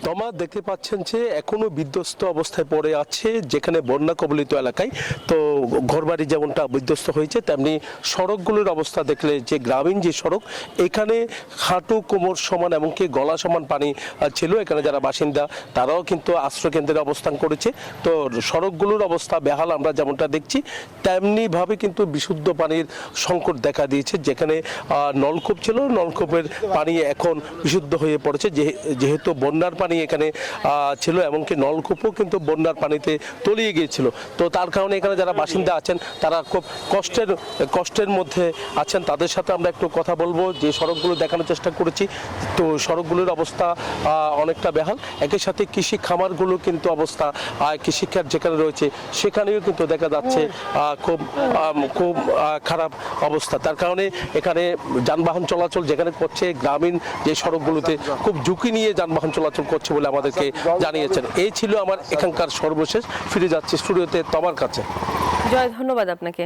তমা দেখতে পাচ্ছেন যে এখনো বিধ্বস্ত অবস্থায় পড়ে আছে, যেখানে বন্যা কবলিত এলাকায়। তো ঘরবাড়ি যেমনটা বিধ্বস্ত হয়েছে, তেমনি সড়কগুলোর অবস্থা দেখলে যে গ্রামীণ যে সড়ক, এখানে হাঁটু কোমর সমান এমনকি গলা সমান পানি ছিল। এখানে যারা বাসিন্দা তারাও কিন্তু আশ্রয়কেন্দ্রে অবস্থান করেছে। তো সড়কগুলোর অবস্থা বেহাল আমরা যেমনটা দেখছি, তেমনিভাবে কিন্তু বিশুদ্ধ পানির সংকট দেখা দিয়েছে। যেখানে নলকূপ ছিল, নলকূপের পানি এখন বিশুদ্ধ হয়ে পড়েছে, যেহেতু বন্যার পানি এখানে ছিল, এমনকি নলকূপও কিন্তু বন্যার পানিতে তলিয়ে গিয়েছিল। তো তার কারণে এখানে যারা বাসিন্দা আছেন তারা খুব কষ্টের মধ্যে আছেন। তাদের সাথে আমরা একটু কথা বলবো। যে সড়কগুলো দেখানোর চেষ্টা করেছি, তো সড়কগুলোর অবস্থা অনেকটা বেহাল। একই সাথে কৃষি খামারগুলো কিন্তু অবস্থা, কৃষিক্ষেত যেখানে রয়েছে সেখানেও কিন্তু দেখা যাচ্ছে খুব খুব খারাপ অবস্থা। তার কারণে এখানে যানবাহন চলাচল যেখানে করছে, গ্রামীণ যে সড়কগুলোতে খুব ঝুঁকি নিয়ে যানবাহন চলাচল করছে বলে আমাদেরকে জানিয়েছেন। এই ছিল আমার এখানকার সর্বশেষ। ফিরে যাচ্ছি স্টুডিওতে তমার কাছে। জয়, ধন্যবাদ আপনাকে।